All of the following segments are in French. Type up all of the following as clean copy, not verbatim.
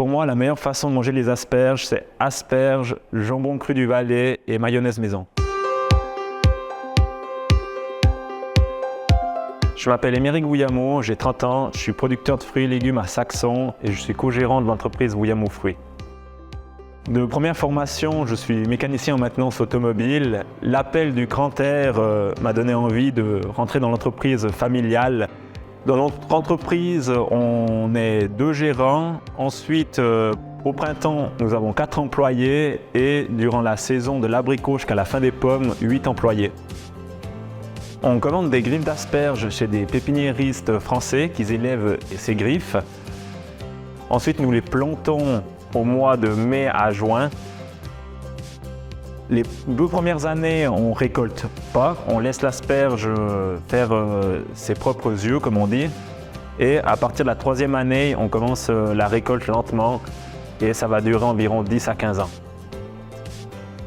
Pour moi, la meilleure façon de manger les asperges, c'est asperges, jambon cru du Valais et mayonnaise maison. Je m'appelle Émeric Vouillamot, j'ai 30 ans, je suis producteur de fruits et légumes à Saxon et je suis co-gérant de l'entreprise Vouillamot Fruits. De première formation, je suis mécanicien en maintenance automobile. L'appel du grand air m'a donné envie de rentrer dans l'entreprise familiale. Dans notre entreprise, on est 2 gérants. Ensuite, au printemps, nous avons 4 employés et durant la saison de l'abricot jusqu'à la fin des pommes, 8 employés. On commande des griffes d'asperges chez des pépiniéristes français qui élèvent ces griffes. Ensuite, nous les plantons au mois de mai à juin. Les 2 premières années, on ne récolte pas, on laisse l'asperge faire ses propres yeux, comme on dit. Et à partir de la 3e année, on commence la récolte lentement et ça va durer environ 10 à 15 ans.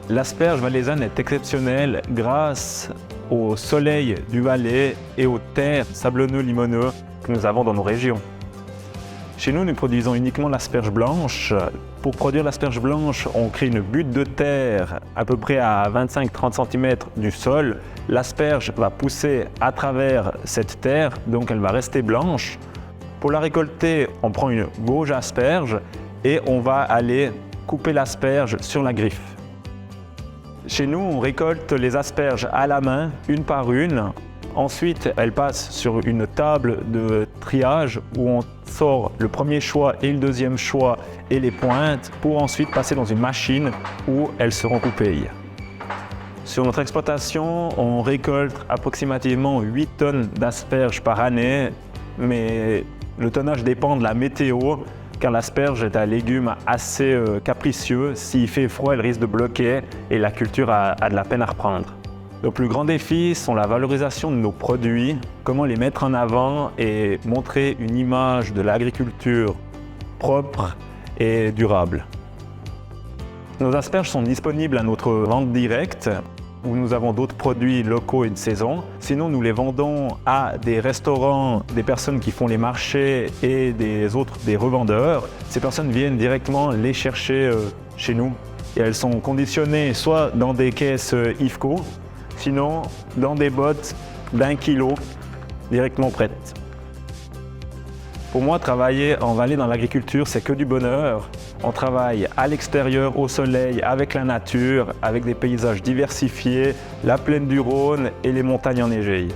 L'asperge valaisanne est exceptionnelle grâce au soleil du Valais et aux terres sablonneux-limoneux que nous avons dans nos régions. Chez nous, nous produisons uniquement l'asperge blanche. Pour produire l'asperge blanche, on crée une butte de terre à peu près à 25-30 cm du sol. L'asperge va pousser à travers cette terre, donc elle va rester blanche. Pour la récolter, on prend une gauge asperge et on va aller couper l'asperge sur la griffe. Chez nous, on récolte les asperges à la main, une par une. Ensuite, elles passent sur une table de triage où on sort le premier choix et le deuxième choix et les pointes pour ensuite passer dans une machine où elles seront coupées. Sur notre exploitation, on récolte approximativement 8 tonnes d'asperges par année, mais le tonnage dépend de la météo car l'asperge est un légume assez capricieux. S'il fait froid, elle risque de bloquer et la culture a de la peine à reprendre. Nos plus grands défis sont la valorisation de nos produits, comment les mettre en avant et montrer une image de l'agriculture propre et durable. Nos asperges sont disponibles à notre vente directe, où nous avons d'autres produits locaux et de saison. Sinon, nous les vendons à des restaurants, des personnes qui font les marchés et des revendeurs. Ces personnes viennent directement les chercher chez nous. Et elles sont conditionnées soit dans des caisses IFCO, sinon dans des bottes d'1 kilo directement prêtes. Pour moi, travailler en Valais dans l'agriculture, c'est que du bonheur. On travaille à l'extérieur, au soleil, avec la nature, avec des paysages diversifiés, la plaine du Rhône et les montagnes enneigées.